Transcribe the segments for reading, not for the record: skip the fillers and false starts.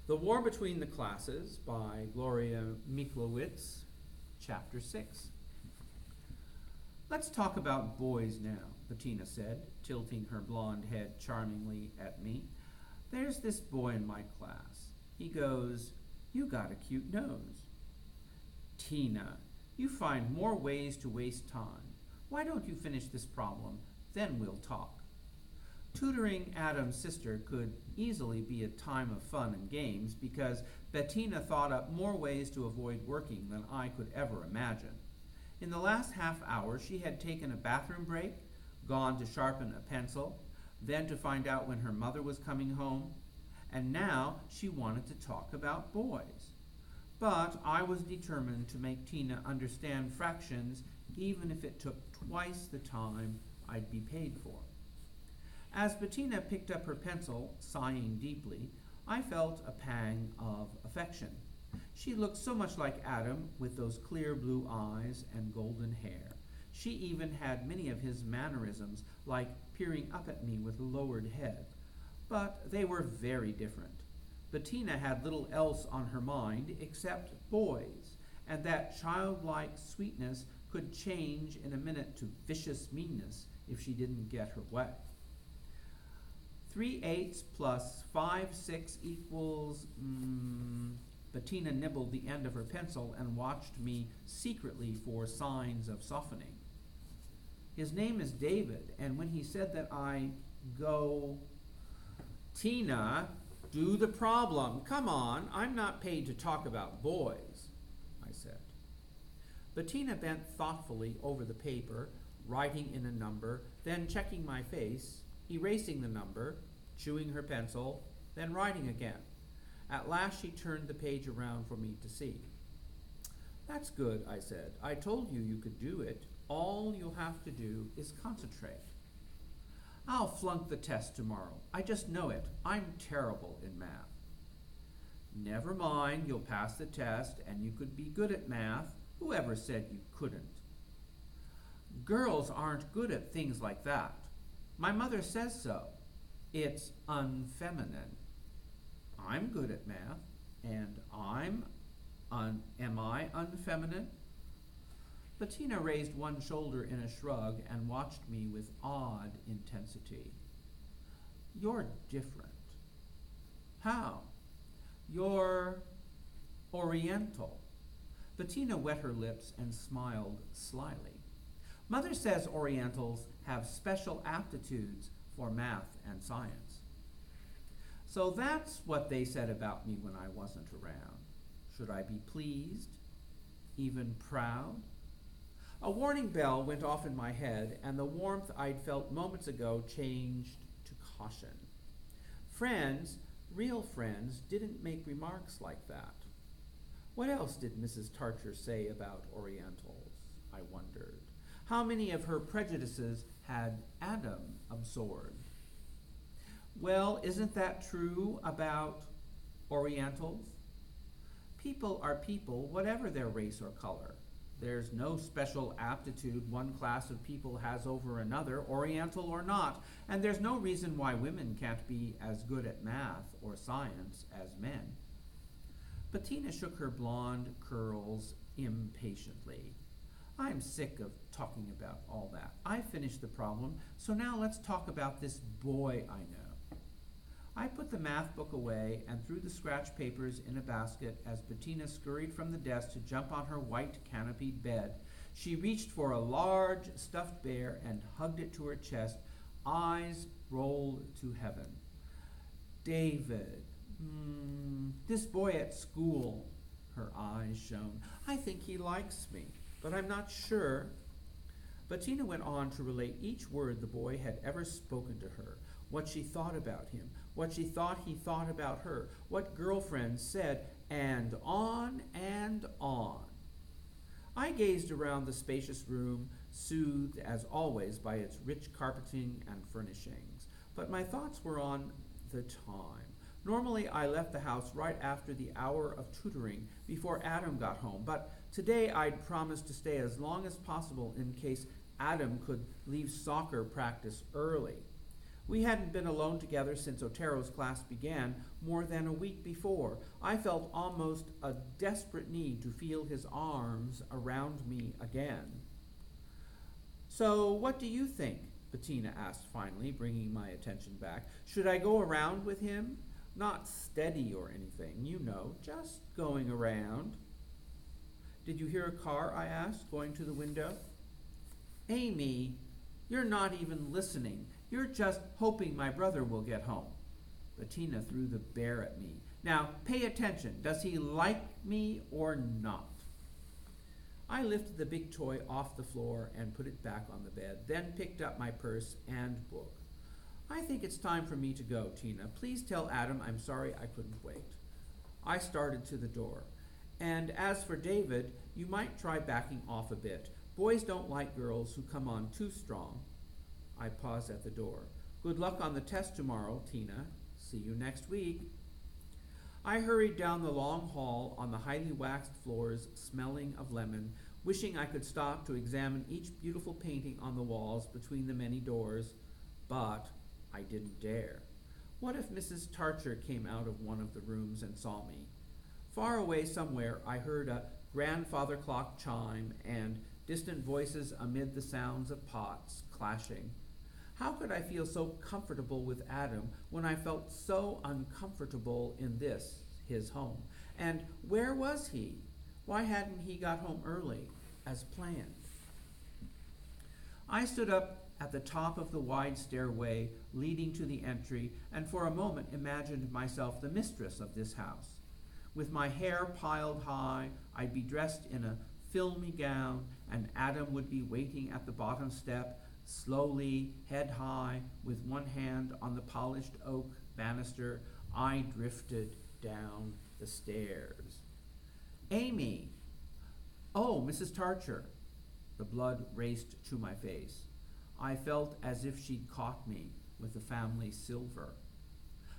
The War Between the Classes by Gloria Miklowitz, Chapter 6. Let's talk about boys now, Bettina said, tilting her blonde head charmingly at me. There's this boy in my class. He goes, "You got a cute nose." "Tina, you find more ways to waste time. Why don't you finish this problem? Then we'll talk." Tutoring Adam's sister could easily be a time of fun and games because Bettina thought up more ways to avoid working than I could ever imagine. In the last half hour, she had taken a bathroom break, gone to sharpen a pencil, then to find out when her mother was coming home, and now she wanted to talk about boys. But I was determined to make Tina understand fractions even if it took twice the time I'd be paid for. As Bettina picked up her pencil, sighing deeply, I felt a pang of affection. She looked so much like Adam with those clear blue eyes and golden hair. She even had many of his mannerisms, like peering up at me with lowered head. But they were very different. Bettina had little else on her mind except boys, and that childlike sweetness could change in a minute to vicious meanness if she didn't get her way. 3/8 plus 5/6 equals... Bettina nibbled the end of her pencil and watched me secretly for signs of softening. "His name is David, and when he said that I go..." "Tina, do the problem. Come on, I'm not paid to talk about boys," I said. Bettina bent thoughtfully over the paper, writing in a number, then checking my face, erasing the number, chewing her pencil, then writing again. At last she turned the page around for me to see. "That's good," I said. "I told you you could do it. All you'll have to do is concentrate." "I'll flunk the test tomorrow. I just know it. I'm terrible in math." "Never mind, you'll pass the test, and you could be good at math. Whoever said you couldn't?" "Girls aren't good at things like that. My mother says so. It's unfeminine." "I'm good at math, and am I unfeminine?" Bettina raised one shoulder in a shrug and watched me with odd intensity. "You're different." "How?" "You're Oriental." Bettina wet her lips and smiled slyly. "Mother says Orientals have special aptitudes for math and science." So that's what they said about me when I wasn't around. Should I be pleased? Even proud? A warning bell went off in my head, and the warmth I'd felt moments ago changed to caution. Friends, real friends, didn't make remarks like that. What else did Mrs. Tarcher say about Orientals? I wondered. How many of her prejudices had Adam absorbed? Well, isn't that true about Orientals? People are people, whatever their race or color. There's no special aptitude one class of people has over another, Oriental or not, and there's no reason why women can't be as good at math or science as men. Bettina shook her blonde curls impatiently. "I'm sick of talking about all that. I finished the problem, so now let's talk about this boy I know." I put the math book away and threw the scratch papers in a basket as Bettina scurried from the desk to jump on her white canopied bed. She reached for a large stuffed bear and hugged it to her chest, eyes rolled to heaven. "David, this boy at school," her eyes shone. "I think he likes me, but I'm not sure." Bettina went on to relate each word the boy had ever spoken to her, what she thought about him, what she thought he thought about her, what girlfriends said, and on and on. I gazed around the spacious room, soothed as always by its rich carpeting and furnishings, but my thoughts were on the time. Normally I left the house right after the hour of tutoring, before Adam got home, but today I'd promised to stay as long as possible in case Adam could leave soccer practice early. We hadn't been alone together since Otero's class began more than a week before. I felt almost a desperate need to feel his arms around me again. "So, what do you think?" Bettina asked finally, bringing my attention back. "Should I go around with him? Not steady or anything, you know, just going around." "Did you hear a car?" I asked, going to the window. "Amy, you're not even listening. You're just hoping my brother will get home." Bettina threw the bear at me. "Now, pay attention. Does he like me or not?" I lifted the big toy off the floor and put it back on the bed, then picked up my purse and book. "I think it's time for me to go, Tina. Please tell Adam I'm sorry I couldn't wait." I started to the door. "And as for David, you might try backing off a bit. Boys don't like girls who come on too strong." I paused at the door. "Good luck on the test tomorrow, Tina. See you next week." I hurried down the long hall on the highly waxed floors, smelling of lemon, wishing I could stop to examine each beautiful painting on the walls between the many doors, but I didn't dare. What if Mrs. Tarcher came out of one of the rooms and saw me? Far away somewhere I heard a grandfather clock chime and distant voices amid the sounds of pots clashing. How could I feel so comfortable with Adam when I felt so uncomfortable in this, his home? And where was he? Why hadn't he got home early, as planned? I stood up at the top of the wide stairway leading to the entry, and for a moment imagined myself the mistress of this house. With my hair piled high, I'd be dressed in a filmy gown, and Adam would be waiting at the bottom step, slowly, head high, with one hand on the polished oak banister. I drifted down the stairs. "Amy!" "Oh, Mrs. Tarcher." The blood raced to my face. I felt as if she'd caught me with the family silver.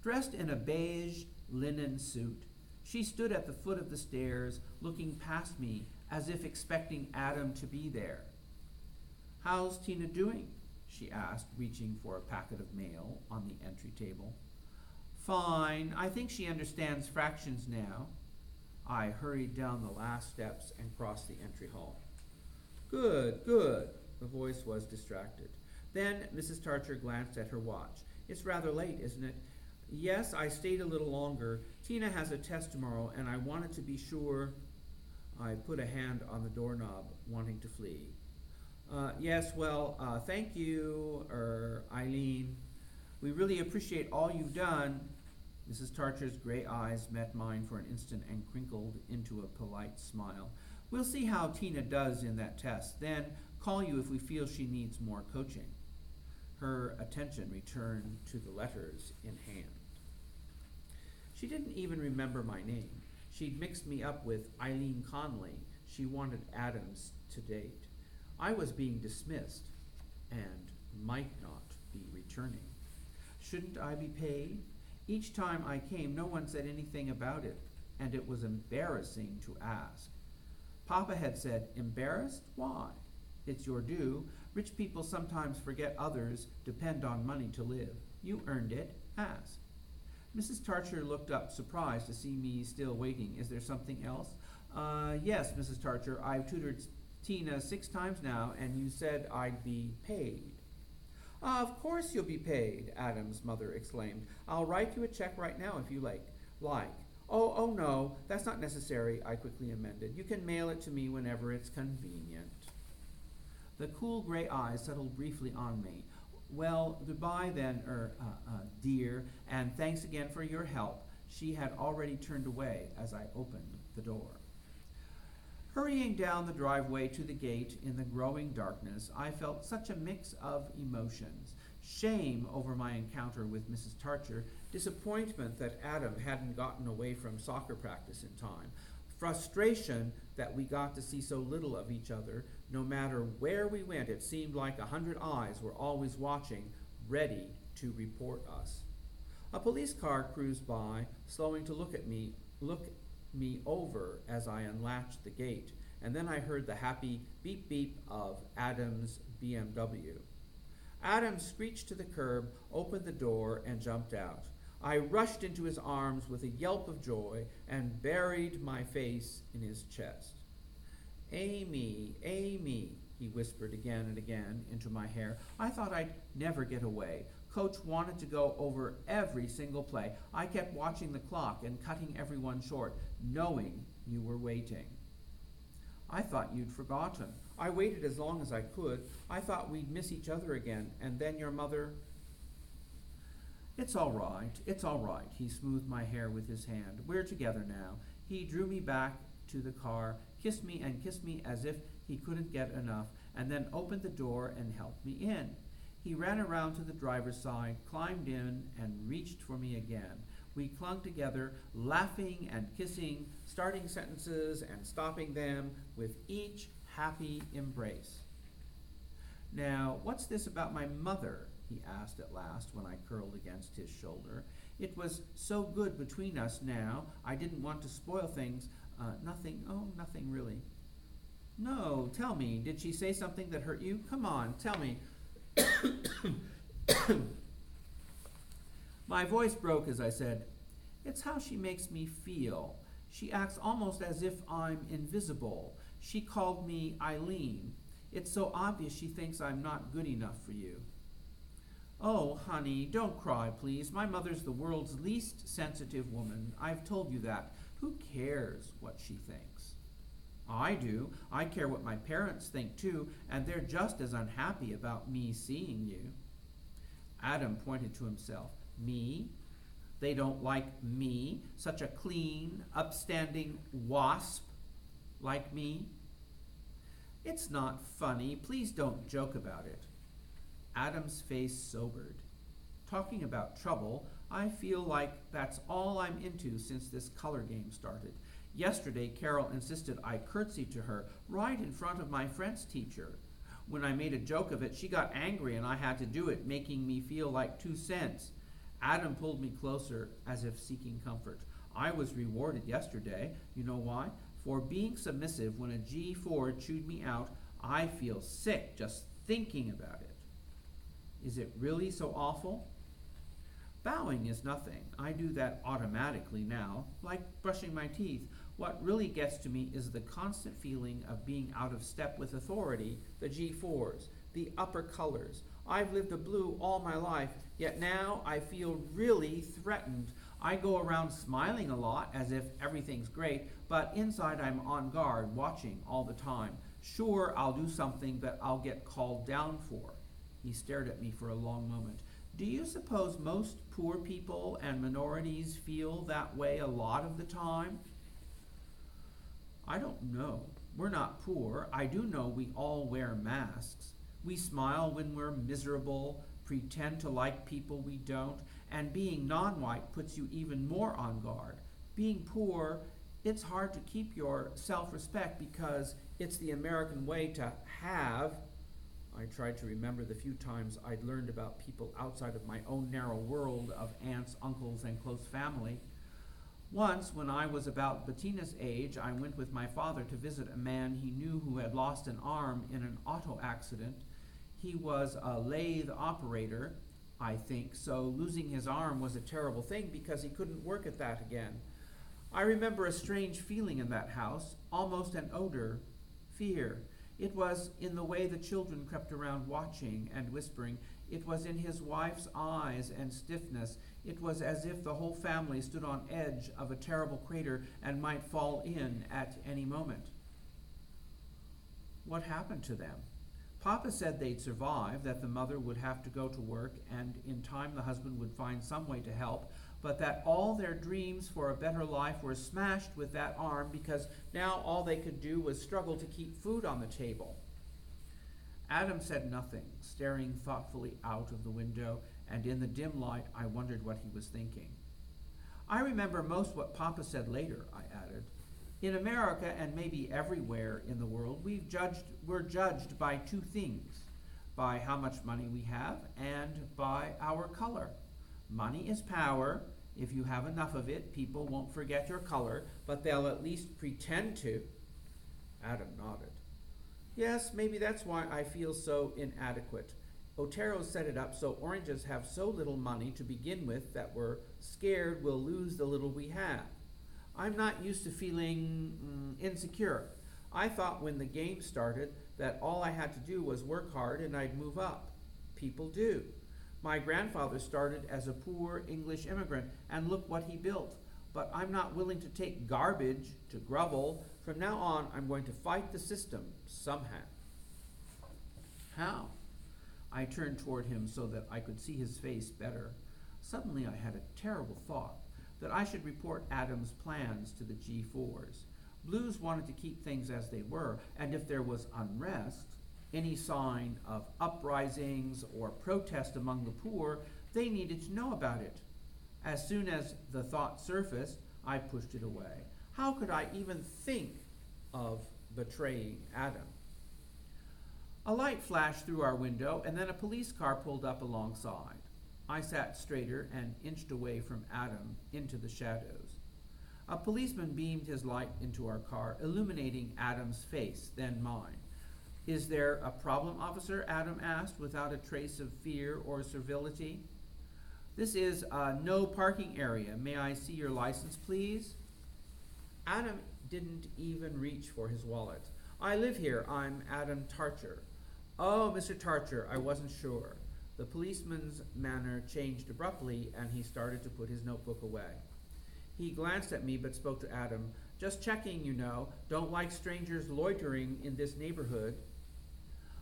Dressed in a beige linen suit, she stood at the foot of the stairs, looking past me as if expecting Adam to be there. "How's Tina doing?" she asked, reaching for a packet of mail on the entry table. "Fine. I think she understands fractions now." I hurried down the last steps and crossed the entry hall. "Good, good." The voice was distracted. Then Mrs. Tarcher glanced at her watch. "It's rather late, isn't it?" "Yes, I stayed a little longer. Tina has a test tomorrow, and I wanted to be sure." I put a hand on the doorknob, wanting to flee. Yes, well, thank you, Eileen. We really appreciate all you've done." Mrs. Tarcher's gray eyes met mine for an instant and crinkled into a polite smile. "We'll see how Tina does in that test, then call you if we feel she needs more coaching." Her attention returned to the letters in hand. She didn't even remember my name. She'd mixed me up with Eileen Conley. She wanted Adams to date. I was being dismissed and might not be returning. Shouldn't I be paid? Each time I came, no one said anything about it, and it was embarrassing to ask. Papa had said, "Embarrassed? Why? It's your due. Rich people sometimes forget others depend on money to live. You earned it. Ask." Mrs. Tarcher looked up, surprised to see me still waiting. "Is there something else?" Yes, Mrs. Tarcher, I've tutored Tina 6 times now, and you said I'd be paid." "Of course you'll be paid," Adam's mother exclaimed. "I'll write you a check right now if you like. Oh, no, that's not necessary," I quickly amended. "You can mail it to me whenever it's convenient." The cool gray eyes settled briefly on me. "Well, goodbye then, dear, and thanks again for your help." She had already turned away as I opened the door. Hurrying down the driveway to the gate in the growing darkness, I felt such a mix of emotions. Shame over my encounter with Mrs. Tarcher, disappointment that Adam hadn't gotten away from soccer practice in time, frustration that we got to see so little of each other. No matter where we went, it seemed like 100 eyes were always watching, ready to report us. A police car cruised by, slowing to look me over as I unlatched the gate, and then I heard the happy beep-beep of Adam's BMW. Adam screeched to the curb, opened the door, and jumped out. I rushed into his arms with a yelp of joy and buried my face in his chest. Amy, Amy, he whispered again and again into my hair. I thought I'd never get away. Coach wanted to go over every single play. I kept watching the clock and cutting everyone short, knowing you were waiting. I thought you'd forgotten. I waited as long as I could. I thought we'd miss each other again, and then your mother... It's all right, he smoothed my hair with his hand. We're together now. He drew me back to the car, kissed me as if he couldn't get enough, and then opened the door and helped me in. He ran around to the driver's side, climbed in, and reached for me again. We clung together, laughing and kissing, starting sentences and stopping them with each happy embrace. Now, what's this about my mother? He asked at last when I curled against his shoulder. It was so good between us now. I didn't want to spoil things. Nothing really. No, tell me, did she say something that hurt you? Come on, tell me. My voice broke as I said, it's how she makes me feel. She acts almost as if I'm invisible. She called me Eileen. It's so obvious she thinks I'm not good enough for you. Oh, honey, don't cry, please. My mother's the world's least sensitive woman. I've told you that. Who cares what she thinks? I do. I care what my parents think, too, and they're just as unhappy about me seeing you. Adam pointed to himself. Me? They don't like me? Such a clean, upstanding wasp like me? It's not funny. Please don't joke about it. Adam's face sobered. Talking about trouble, I feel like that's all I'm into since this color game started. Yesterday, Carol insisted I curtsy to her right in front of my French teacher. When I made a joke of it, she got angry and I had to do it, making me feel like 2 cents. Adam pulled me closer as if seeking comfort. I was rewarded yesterday. You know why? For being submissive when a G4 chewed me out. I feel sick just thinking about it. Is it really so awful? Bowing is nothing. I do that automatically now, like brushing my teeth. What really gets to me is the constant feeling of being out of step with authority, the G4s, the upper colors. I've lived a blue all my life, yet now I feel really threatened. I go around smiling a lot as if everything's great, but inside I'm on guard, watching all the time. Sure, I'll do something that I'll get called down for. He stared at me for a long moment. Do you suppose most poor people and minorities feel that way a lot of the time? I don't know. We're not poor. I do know we all wear masks. We smile when we're miserable, pretend to like people we don't, and being non-white puts you even more on guard. Being poor, it's hard to keep your self-respect because it's the American way to have. I tried to remember the few times I'd learned about people outside of my own narrow world of aunts, uncles, and close family. Once, when I was about Bettina's age, I went with my father to visit a man he knew who had lost an arm in an auto accident. He was a lathe operator, I think, so losing his arm was a terrible thing because he couldn't work at that again. I remember a strange feeling in that house, almost an odor, fear. It was in the way the children crept around watching and whispering. It was in his wife's eyes and stiffness. It was as if the whole family stood on edge of a terrible crater and might fall in at any moment. What happened to them? Papa said they'd survive, that the mother would have to go to work, and in time the husband would find some way to help, but that all their dreams for a better life were smashed with that arm because now all they could do was struggle to keep food on the table. Adam said nothing, staring thoughtfully out of the window, and in the dim light I wondered what he was thinking. I remember most what Papa said later, I added. In America, and maybe everywhere in the world, we're judged by 2 things, by how much money we have and by our color. Money is power. If you have enough of it, people won't forget your color, but they'll at least pretend to. Adam nodded. Yes, maybe that's why I feel so inadequate. Otero set it up so oranges have so little money to begin with that we're scared we'll lose the little we have. I'm not used to feeling insecure. I thought when the game started that all I had to do was work hard and I'd move up. People do. My grandfather started as a poor English immigrant, and look what he built. But I'm not willing to take garbage to grovel. From now on, I'm going to fight the system somehow. How? I turned toward him so that I could see his face better. Suddenly I had a terrible thought that I should report Adam's plans to the G4s. Blues wanted to keep things as they were, and if there was unrest, any sign of uprisings or protest among the poor, they needed to know about it. As soon as the thought surfaced, I pushed it away. How could I even think of betraying Adam? A light flashed through our window, and then a police car pulled up alongside. I sat straighter and inched away from Adam into the shadows. A policeman beamed his light into our car, illuminating Adam's face, then mine. Is there a problem, officer? Adam asked, without a trace of fear or servility. This is a no parking area. May I see your license, please? Adam didn't even reach for his wallet. I live here. I'm Adam Tarcher. Oh, Mr. Tarcher, I wasn't sure. The policeman's manner changed abruptly, and he started to put his notebook away. He glanced at me but spoke to Adam. Just checking, you know. Don't like strangers loitering in this neighborhood.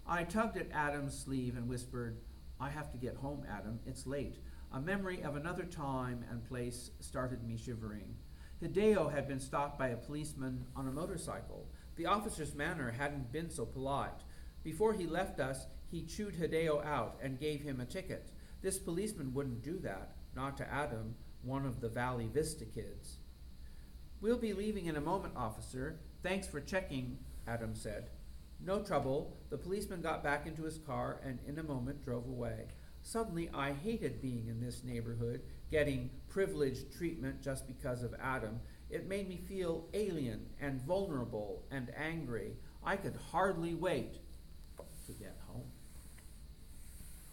I tugged at Adam's sleeve and whispered, I have to get home, Adam. It's late. A memory of another time and place started me shivering. Hideo had been stopped by a policeman on a motorcycle. The officer's manner hadn't been so polite. Before he left us, he chewed Hideo out and gave him a ticket. This policeman wouldn't do that, not to Adam, one of the Valley Vista kids. We'll be leaving in a moment, officer. Thanks for checking, Adam said. No trouble. The policeman got back into his car and in a moment drove away. Suddenly, I hated being in this neighborhood, getting privileged treatment just because of Adam. It made me feel alien and vulnerable and angry. I could hardly wait to get home.